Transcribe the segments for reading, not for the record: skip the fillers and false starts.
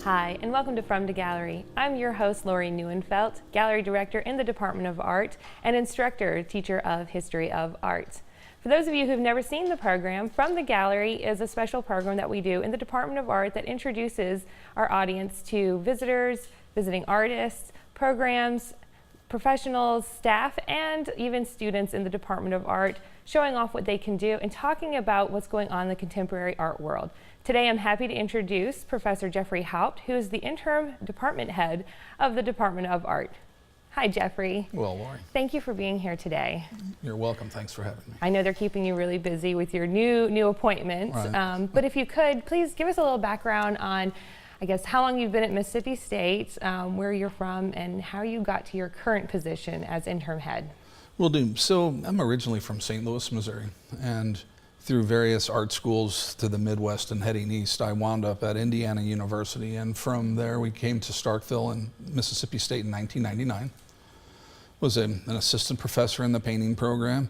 Hi, and welcome to From to Gallery. I'm your host, Lori Neuenfeldt, Gallery Director in the Department of Art and instructor, teacher of History of Art. For those of you who've never seen the program, From the Gallery is a special program that we do in the Department of Art that introduces our audience to visitors, visiting artists, programs, professionals, staff, and even students in the Department of Art, showing off what they can do and talking about what's going on in the contemporary art world. Today I'm happy to introduce Professor Jeffrey Haupt, who is the interim department head of the Department of Art. Hi, Jeffrey. Well, Lori. Thank you for being here today. You're welcome. Thanks for having me. I know they're keeping you really busy with your new appointments, Right. But if you could, please give us a little background on, I guess, how long you've been at Mississippi State, where you're from, and how you got to your current position as interim head. Will do. So I'm originally from St. Louis, Missouri, and through various art schools to the Midwest and heading east, I wound up at Indiana University, and from there we came to Starkville in Mississippi State in 1999. Was an assistant professor in the painting program,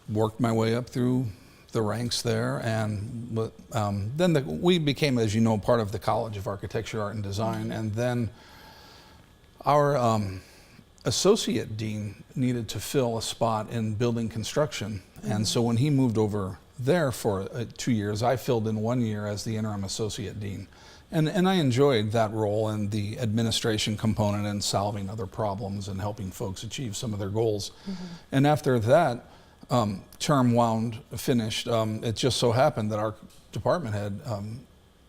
worked my way up through the ranks there, and then we became, as you know, part of the College of Architecture, Art and Design, and then our associate dean needed to fill a spot in building construction, and so when he moved over there for 2 years, I filled in 1 year as the interim associate dean. And I enjoyed that role and the administration component and solving other problems and helping folks achieve some of their goals. And after that term finished, it just so happened that our department head,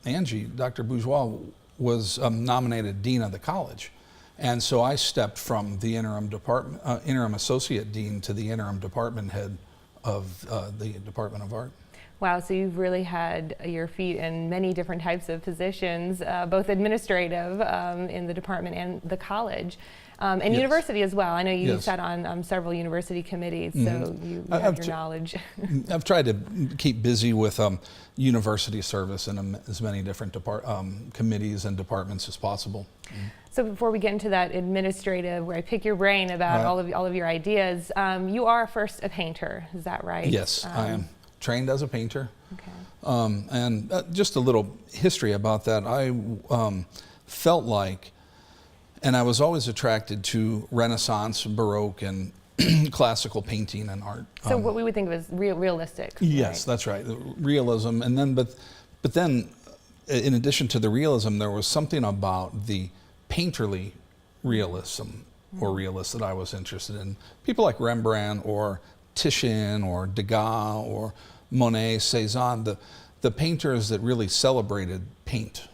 Angie, Dr. Bourgeois, was nominated dean of the college. And so I stepped from the interim associate dean to the interim department head of the Department of Art. Wow, so you've really had your feet in many different types of positions, both administrative in the department and the college, and Yes. university as well. I know you Yes. sat on several university committees, so you have your knowledge. I've tried to keep busy with university service in as many different committees and departments as possible. So before we get into that administrative, where I pick your brain about Right. all of your ideas, you are first a painter, is that right? Yes, I am trained as a painter. Okay. And just a little history about that. I felt like, and I was always attracted to Renaissance, Baroque, and classical painting and art. So what we would think of as realistic. Yes, right? that's right. The realism, and then but then, in addition to the realism, there was something about the painterly realism or realists that I was interested in. People like Rembrandt or Titian or Degas or Monet, Cézanne, the painters that really celebrated paint.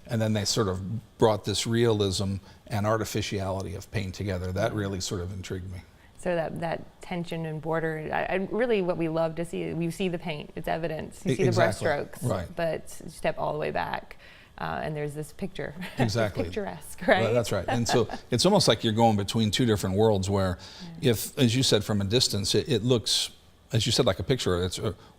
And then they sort of brought this realism and artificiality of paint together. That really sort of intrigued me. So that tension and border, really what we love to see, you see the paint, it's evidence. You see Exactly. the brushstrokes, Right. but you step all the way back and there's this picture. Exactly. Picturesque, right? Well, that's right. And so it's almost like you're going between two different worlds where if, as you said, from a distance, it looks, as you said, like a picture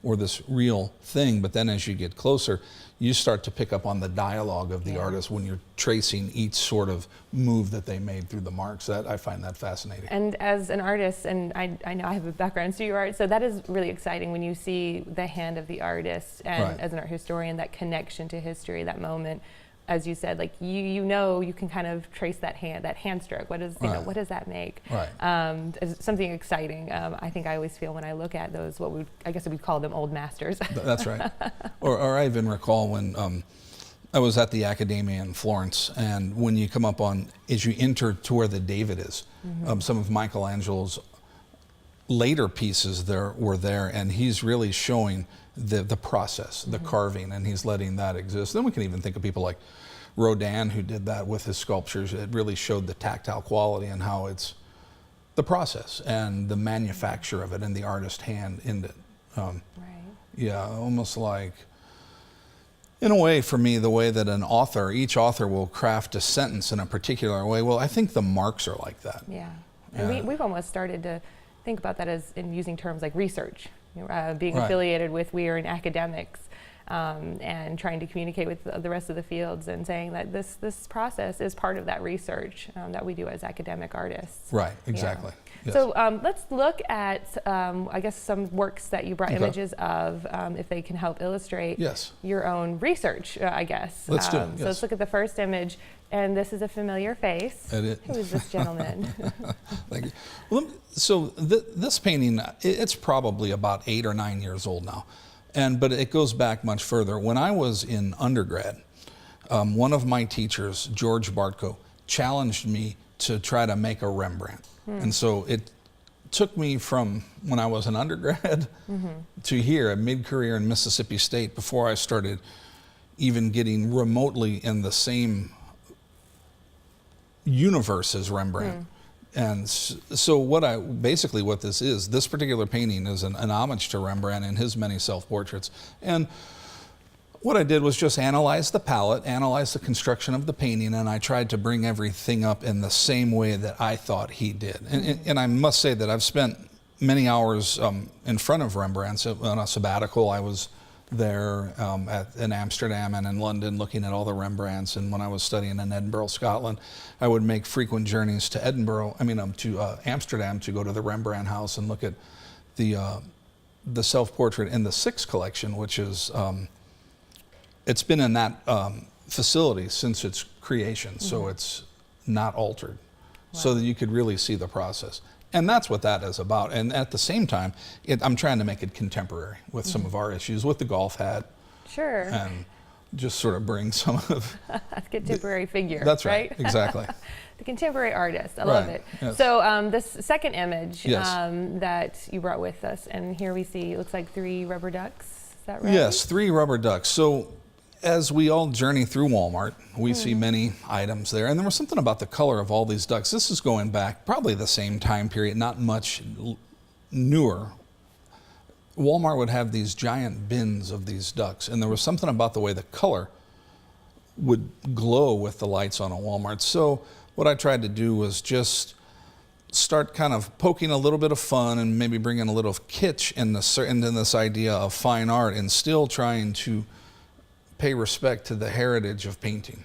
or this real thing, but then as you get closer, you start to pick up on the dialogue of the artist when you're tracing each sort of move that they made through the marks. I find that fascinating. And as an artist, and I know I have a background in studio art, so that is really exciting when you see the hand of the artist, and Right. as an art historian, that connection to history, that moment, as you said, like you know, you can kind of trace that hand stroke. What does what does that make? Right. It's something exciting. I think I always feel when I look at those, I guess we'd call them old masters. That's right. Or I even recall when I was at the Accademia in Florence, and when you come up as you enter to where the David is, some of Michelangelo's later pieces were there, and he's really showing the process, the carving, and he's letting that exist. Then we can even think of people like Rodin, who did that with his sculptures. It really showed the tactile quality and how it's the process and the manufacture of it and the artist hand in it. Right. Yeah, almost like, in a way, for me, the way that each author will craft a sentence in a particular way, well, I think the marks are like that. Yeah. And we've almost started to think about that as in using terms like research, being Right. affiliated with, we are in academics. and trying to communicate with the rest of the fields and saying that this process is part of that research that we do as academic artists. Right, exactly. Yeah. Yes. So let's look at, I guess, some works that you brought Okay. images of, if they can help illustrate Yes. your own research, I guess. Let's do it, So yes. let's look at the first image, and this is a familiar face. And Who is this gentleman? Thank you. Well, so this painting, it's probably about 8 or 9 years old now, but it goes back much further. When I was in undergrad, one of my teachers, George Bartko, challenged me to try to make a Rembrandt. And so it took me from when I was an undergrad to here at mid-career in Mississippi State before I started even getting remotely in the same universe as Rembrandt. And so what this particular painting is an homage to Rembrandt and his many self-portraits. And what I did was just analyze the palette, analyze the construction of the painting, and I tried to bring everything up in the same way that I thought he did. And I must say that I've spent many hours in front of Rembrandt. On a sabbatical, I was there in Amsterdam and in London looking at all the Rembrandts. And when I was studying in Edinburgh, Scotland, I would make frequent journeys to Amsterdam to go to the Rembrandt house and look at the self-portrait in the Sixth collection, which is it's been in that facility since its creation, so it's not altered, so that you could really see the process. And that's what that is about. And at the same time, I'm trying to make it contemporary with some of our issues, with the golf hat. Sure. And just sort of bring some of A contemporary figure. That's right, exactly. The contemporary artist. I love it. Yes. So this second image Yes. that you brought with us, and here we see, it looks like 3 rubber ducks. Is that right? Yes, 3 rubber ducks. So as we all journey through Walmart, we see many items there. And there was something about the color of all these ducks. This is going back probably the same time period, not much newer. Walmart would have these giant bins of these ducks. And there was something about the way the color would glow with the lights on a Walmart. So what I tried to do was just start kind of poking a little bit of fun and maybe bringing a little kitsch into this idea of fine art, and still trying to pay respect to the heritage of painting.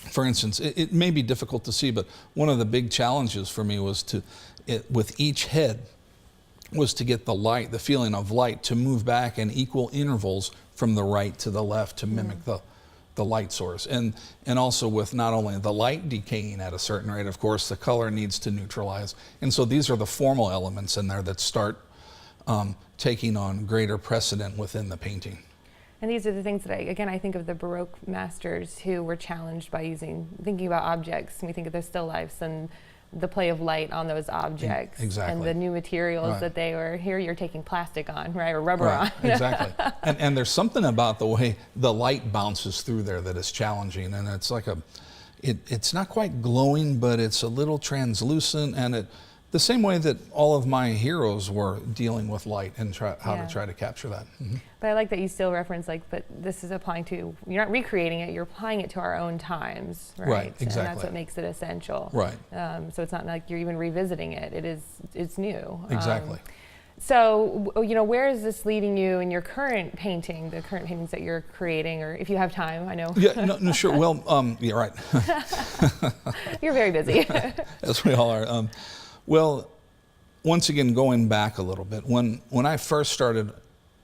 For instance, it may be difficult to see, but one of the big challenges for me was with each head, was to get the light, the feeling of light, to move back in equal intervals from the right to the left to mimic the light source. And also with not only the light decaying at a certain rate, of course, the color needs to neutralize. And so these are the formal elements in there that start taking on greater precedent within the painting. And these are the things that I think of the Baroque masters who were challenged by thinking about objects. And we think of their still lifes and the play of light on those objects. Exactly. And the new materials that they were, here you're taking plastic on, right, or rubber on. Exactly. And there's something about the way the light bounces through there that is challenging. And it's like it's not quite glowing, but it's a little translucent, and the same way that all of my heroes were dealing with light and how to try to capture that. But I like that you still reference, but this is applying to, you're not recreating it, you're applying it to our own times, right? Right, exactly. And that's what makes it essential. Right. So it's not like you're even revisiting it, it's new. Exactly. So, where is this leading you in your current painting, the current paintings that you're creating, or if you have time, I know. Yeah, no, sure. Well, yeah, right. You're very busy. As we all are. Well, once again, going back a little bit, when I first started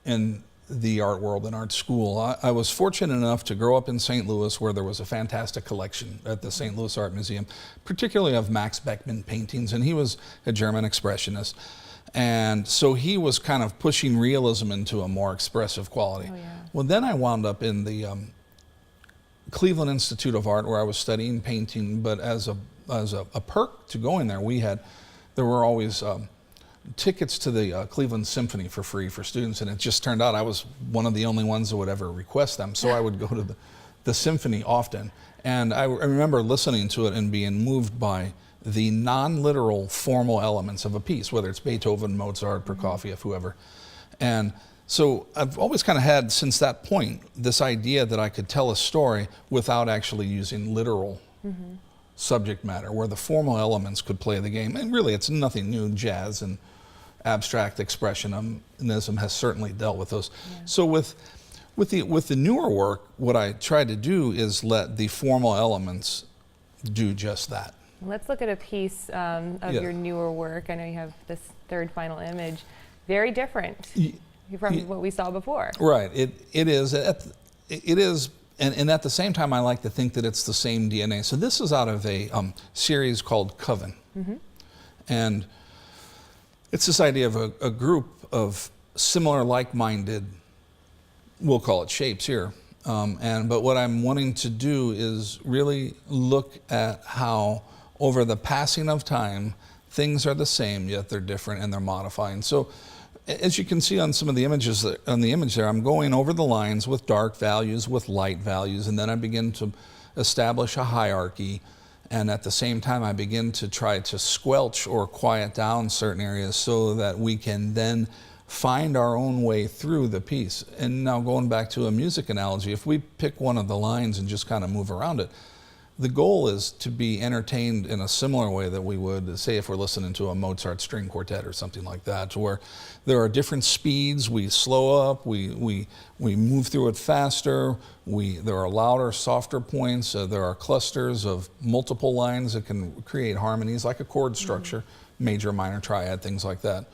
in the art world and art school, I was fortunate enough to grow up in St. Louis, where there was a fantastic collection at the St. Louis Art Museum, particularly of Max Beckmann paintings, and he was a German expressionist. And so he was kind of pushing realism into a more expressive quality. Oh, yeah. Well, then I wound up in the Cleveland Institute of Art, where I was studying painting, but as a perk to going there, there were always tickets to the Cleveland Symphony for free for students, and it just turned out I was one of the only ones that would ever request them, so I would go to the symphony often. And I remember listening to it and being moved by the non-literal formal elements of a piece, whether it's Beethoven, Mozart, Prokofiev, whoever. And so I've always kind of had, since that point, this idea that I could tell a story without actually using literal subject matter, where the formal elements could play the game. And really, it's nothing new. Jazz and abstract expressionism has certainly dealt with those. Yeah. So With the newer work, what I tried to do is let the formal elements do just that. Let's look at a piece of Yeah. your newer work. I know you have this third final image. Very different from what we saw before. Right. It is. It is. And at the same time, I like to think that it's the same DNA. So this is out of a series called Coven. And it's this idea of a group of similar, like-minded, we'll call it shapes here. But what I'm wanting to do is really look at how, over the passing of time, things are the same, yet they're different and they're modifying. So, as you can see on some of the images, on the image there, I'm going over the lines with dark values, with light values, and then I begin to establish a hierarchy. And at the same time, I begin to try to squelch or quiet down certain areas so that we can then find our own way through the piece. And now going back to a music analogy, if we pick one of the lines and just kind of move around it, the goal is to be entertained in a similar way that we would, say, if we're listening to a Mozart string quartet or something like that, to where there are different speeds. We slow up, we move through it faster, there are louder, softer points, there are clusters of multiple lines that can create harmonies, like a chord structure, major, minor, triad, things like that.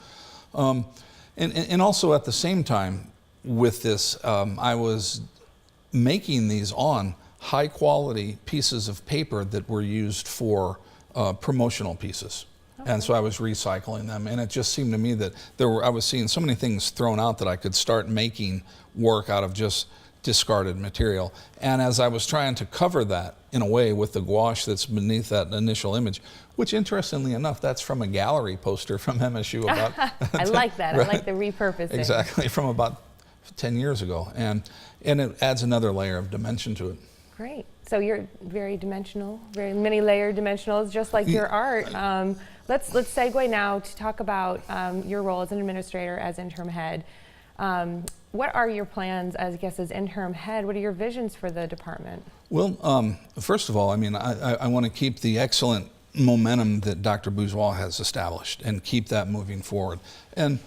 And also at the same time with this, I was making these on high quality pieces of paper that were used for promotional pieces. Okay. And so I was recycling them, and it just seemed to me that I was seeing so many things thrown out that I could start making work out of just discarded material. And as I was trying to cover that in a way with the gouache that's beneath that initial image, which interestingly enough, that's from a gallery poster from MSU about I like that. Right? I like the repurposing. Exactly, from about 10 years ago. And it adds another layer of dimension to it. Great. So you're very dimensional, very many layered dimensionals, just like your art. Let's segue now to talk about your role as an administrator, as interim head. What are your plans as interim head? What are your visions for the department? Well, first of all, I mean, I want to keep the excellent momentum that Dr. Bourgeois has established and keep that moving forward. And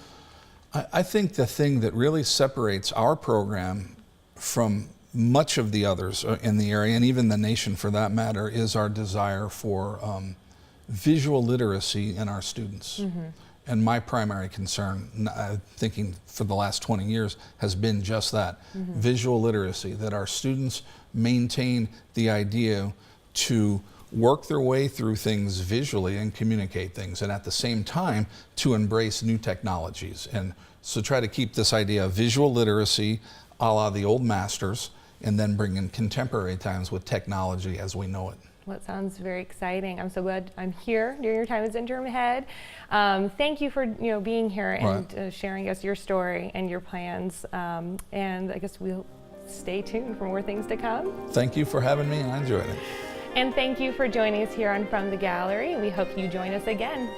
I think the thing that really separates our program from much of the others in the area, and even the nation for that matter, is our desire for visual literacy in our students. And my primary concern, thinking for the last 20 years, has been just that, visual literacy, that our students maintain the idea to work their way through things visually and communicate things, and at the same time to embrace new technologies. And so try to keep this idea of visual literacy a la the old masters, and then bring in contemporary times with technology as we know it. Well, it sounds very exciting. I'm so glad I'm here during your time as interim head. Thank you for being here and sharing us your story and your plans. And I guess we'll stay tuned for more things to come. Thank you for having me, and I enjoyed it. And thank you for joining us here on From the Gallery. We hope you join us again.